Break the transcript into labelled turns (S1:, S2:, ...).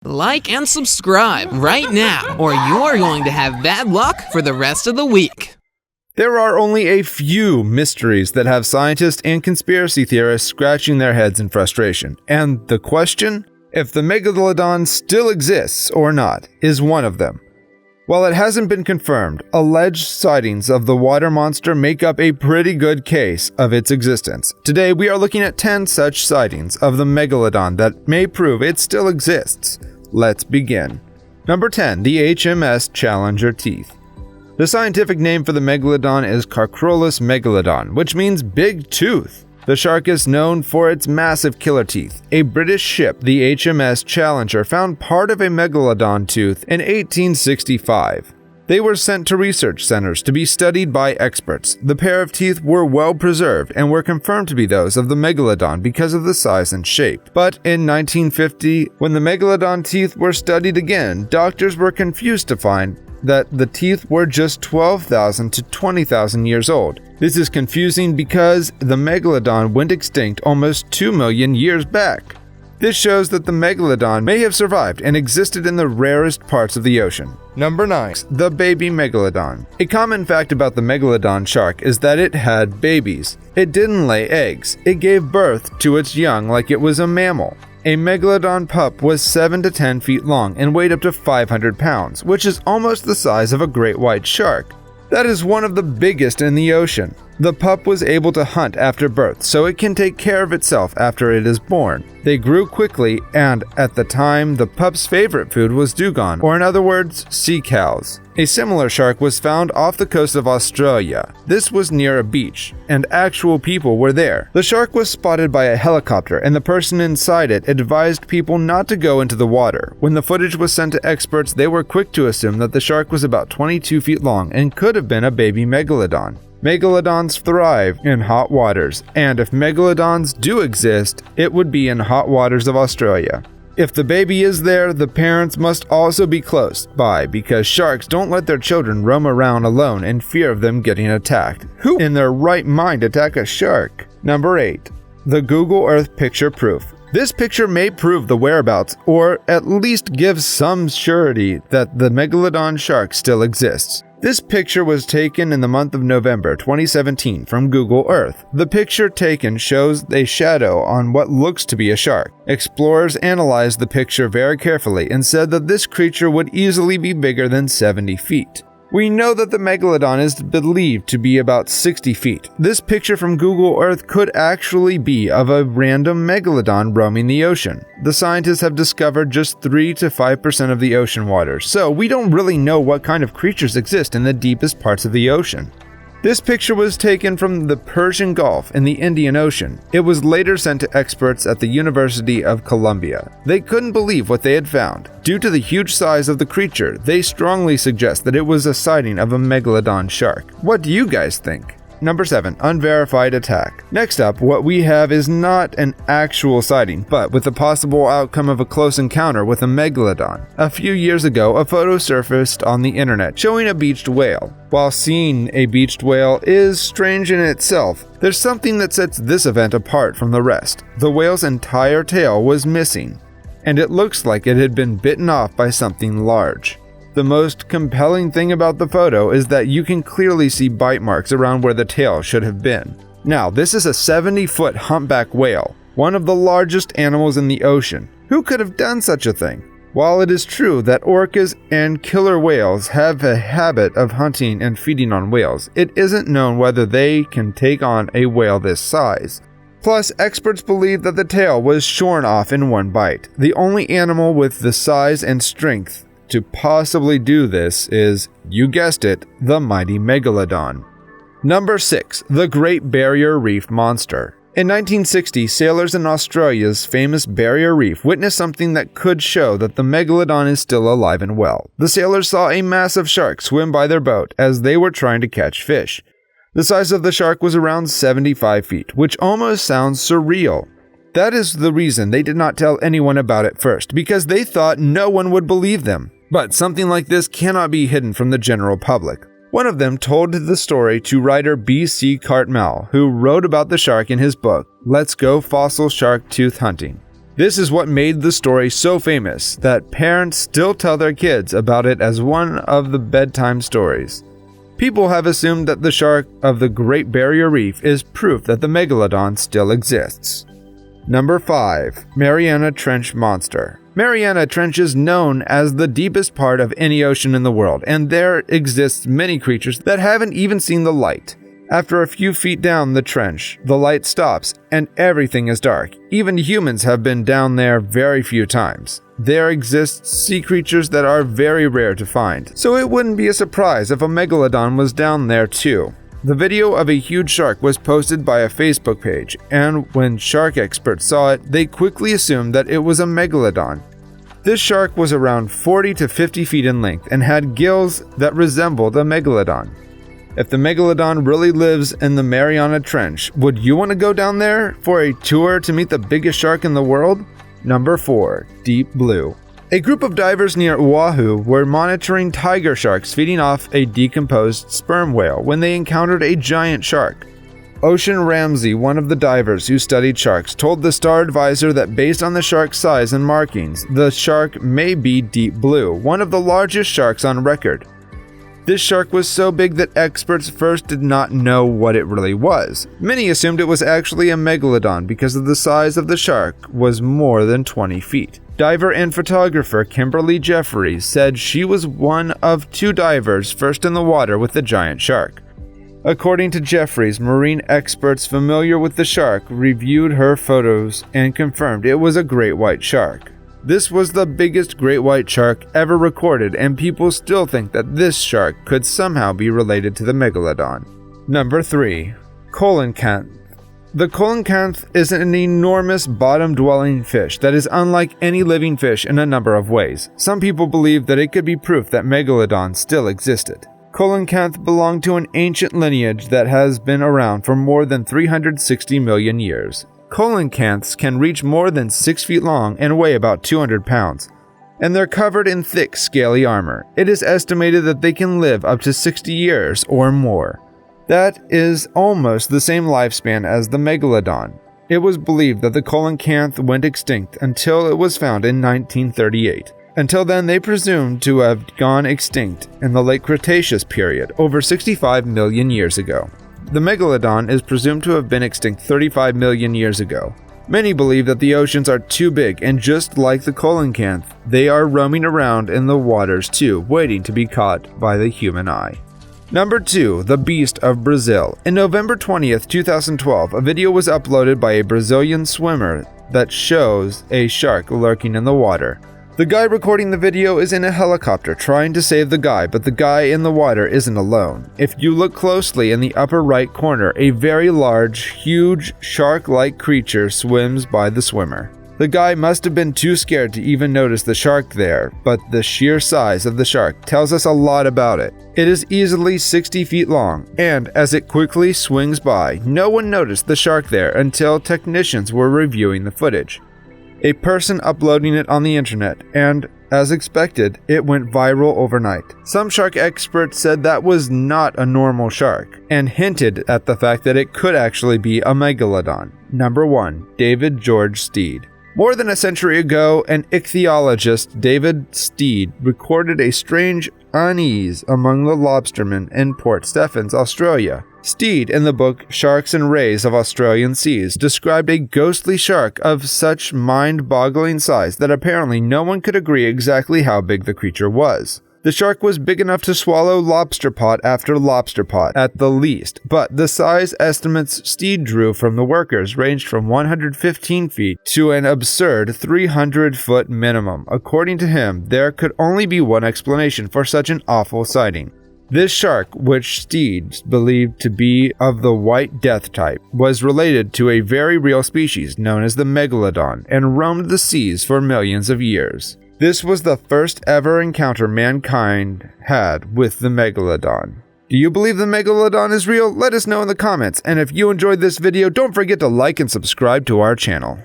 S1: Like and subscribe right now, or you're going to have bad luck for the rest of the week.
S2: There are only a few mysteries that have scientists and conspiracy theorists scratching their heads in frustration. And the question, if the Megalodon still exists or not, is one of them. While it hasn't been confirmed, alleged sightings of the water monster make up a pretty good case of its existence. Today, we are looking at 10 such sightings of the Megalodon that may prove it still exists. Let's begin. Number 10. The HMS Challenger Teeth. The scientific name for the Megalodon is Carcharocles megalodon, which means big tooth. The shark is known for its massive killer teeth. A British ship, the HMS Challenger, found part of a Megalodon tooth in 1865. They were sent to research centers to be studied by experts. The pair of teeth were well preserved and were confirmed to be those of the Megalodon because of the size and shape. But in 1950, when the Megalodon teeth were studied again, doctors were confused to find that the teeth were just 12,000 to 20,000 years old. This is confusing because the Megalodon went extinct almost 2 million years back. This shows that the Megalodon may have survived and existed in the rarest parts of the ocean. Number 9. The baby Megalodon. A common fact about the Megalodon shark is that it had babies. It didn't lay eggs. It gave birth to its young like it was a mammal. A Megalodon pup was 7 to 10 feet long and weighed up to 500 pounds, which is almost the size of a great white shark. That is one of the biggest in the ocean. The pup was able to hunt after birth, so it can take care of itself after it is born. They grew quickly, and at the time, the pup's favorite food was dugong, or in other words, sea cows. A similar shark was found off the coast of Australia. This was near a beach, and actual people were there. The shark was spotted by a helicopter, and the person inside it advised people not to go into the water. When the footage was sent to experts, they were quick to assume that the shark was about 22 feet long and could have been a baby Megalodon. Megalodons thrive in hot waters, and if Megalodons do exist, it would be in hot waters of Australia. If the baby is there, the parents must also be close by because sharks don't let their children roam around alone in fear of them getting attacked. Who in their right mind attack a shark? Number 8. The Google Earth Picture Proof. This picture may prove the whereabouts, or at least give some surety that the Megalodon shark still exists. This picture was taken in the month of November 2017 from Google Earth. The picture taken shows a shadow on what looks to be a shark. Explorers analyzed the picture very carefully and said that this creature would easily be bigger than 70 feet. We know that the Megalodon is believed to be about 60 feet. This picture from Google Earth could actually be of a random Megalodon roaming the ocean. The scientists have discovered just 3 to 5% of the ocean water, so we don't really know what kind of creatures exist in the deepest parts of the ocean. This picture was taken from the Persian Gulf in the Indian Ocean. It was later sent to experts at the University of Columbia. They couldn't believe what they had found. Due to the huge size of the creature, they strongly suggest that it was a sighting of a Megalodon shark. What do you guys think? Number 7. Unverified attack. Next up, what we have is not an actual sighting, but with the possible outcome of a close encounter with a Megalodon. A few years ago, a photo surfaced on the internet showing a beached whale. While seeing a beached whale is strange in itself, there's something that sets this event apart from the rest. The whale's entire tail was missing, and it looks like it had been bitten off by something large. The most compelling thing about the photo is that you can clearly see bite marks around where the tail should have been. Now, this is a 70-foot humpback whale, one of the largest animals in the ocean. Who could have done such a thing? While it is true that orcas and killer whales have a habit of hunting and feeding on whales, it isn't known whether they can take on a whale this size. Plus, experts believe that the tail was shorn off in one bite. The only animal with the size and strength to possibly do this is, you guessed it, the mighty Megalodon. Number 6. The Great Barrier Reef Monster. In 1960, sailors in Australia's famous Barrier Reef witnessed something that could show that the Megalodon is still alive and well. The sailors saw a massive shark swim by their boat as they were trying to catch fish. The size of the shark was around 75 feet, which almost sounds surreal. That is the reason they did not tell anyone about it first, because they thought no one would believe them. But something like this cannot be hidden from the general public. One of them told the story to writer B.C. Cartmel, who wrote about the shark in his book, Let's Go Fossil Shark Tooth Hunting. This is what made the story so famous that parents still tell their kids about it as one of the bedtime stories. People have assumed that the shark of the Great Barrier Reef is proof that the Megalodon still exists. Number 5. Mariana Trench Monster. Mariana Trench is known as the deepest part of any ocean in the world, and there exists many creatures that haven't even seen the light. After a few feet down the trench, the light stops and everything is dark. Even humans have been down there very few times. There exist sea creatures that are very rare to find, so it wouldn't be a surprise if a Megalodon was down there too. The video of a huge shark was posted by a Facebook page, and when shark experts saw it, they quickly assumed that it was a Megalodon. This shark was around 40 to 50 feet in length and had gills that resembled a Megalodon. If the Megalodon really lives in the Mariana Trench, would you want to go down there for a tour to meet the biggest shark in the world? Number 4. Deep Blue. A group of divers near Oahu were monitoring tiger sharks feeding off a decomposed sperm whale when they encountered a giant shark. Ocean Ramsey, one of the divers who studied sharks, told the Star Advisor that based on the shark's size and markings, the shark may be deep blue, one of the largest sharks on record. This shark was so big that experts first did not know what it really was. Many assumed it was actually a Megalodon because of the size of the shark was more than 20 feet. Diver and photographer Kimberly Jeffries said she was one of 2 divers first in the water with the giant shark. According to Jeffries, marine experts familiar with the shark reviewed her photos and confirmed it was a great white shark. This was the biggest great white shark ever recorded, and people still think that this shark could somehow be related to the Megalodon. Number 3. Coelacanth. The coelacanth is an enormous bottom-dwelling fish that is unlike any living fish in a number of ways. Some people believe that it could be proof that Megalodon still existed. Coelacanth belonged to an ancient lineage that has been around for more than 360 million years. Coelacanths can reach more than 6 feet long and weigh about 200 pounds, and they're covered in thick, scaly armor. It is estimated that they can live up to 60 years or more. That is almost the same lifespan as the Megalodon. It was believed that the coelacanth went extinct until it was found in 1938. Until then, they presumed to have gone extinct in the late Cretaceous period, over 65 million years ago. The Megalodon is presumed to have been extinct 35 million years ago. Many believe that the oceans are too big, and just like the coelacanth, they are roaming around in the waters too, waiting to be caught by the human eye. Number 2. The Beast of Brazil. In November 20th, 2012, a video was uploaded by a Brazilian swimmer that shows a shark lurking in the water. The guy recording the video is in a helicopter trying to save the guy, but the guy in the water isn't alone. If you look closely in the upper right corner, a very large, huge, shark-like creature swims by the swimmer. The guy must have been too scared to even notice the shark there, but the sheer size of the shark tells us a lot about it. It is easily 60 feet long, and as it quickly swings by, no one noticed the shark there until technicians were reviewing the footage. A person uploading it on the internet, and, as expected, it went viral overnight. Some shark experts said that was not a normal shark, and hinted at the fact that it could actually be a Megalodon. Number 1. David George Steed. More than a century ago, an ichthyologist, David Steed, recorded a strange unease among the lobstermen in Port Stephens, Australia. Steed, in the book Sharks and Rays of Australian Seas, described a ghostly shark of such mind-boggling size that apparently no one could agree exactly how big the creature was. The shark was big enough to swallow lobster pot after lobster pot at the least, but the size estimates Steed drew from the workers ranged from 115 feet to an absurd 300-foot minimum. According to him, there could only be one explanation for such an awful sighting. This shark, which Steed believed to be of the White Death type, was related to a very real species known as the Megalodon and roamed the seas for millions of years. This was the first ever encounter mankind had with the Megalodon. Do you believe the Megalodon is real? Let us know in the comments, and if you enjoyed this video, don't forget to like and subscribe to our channel.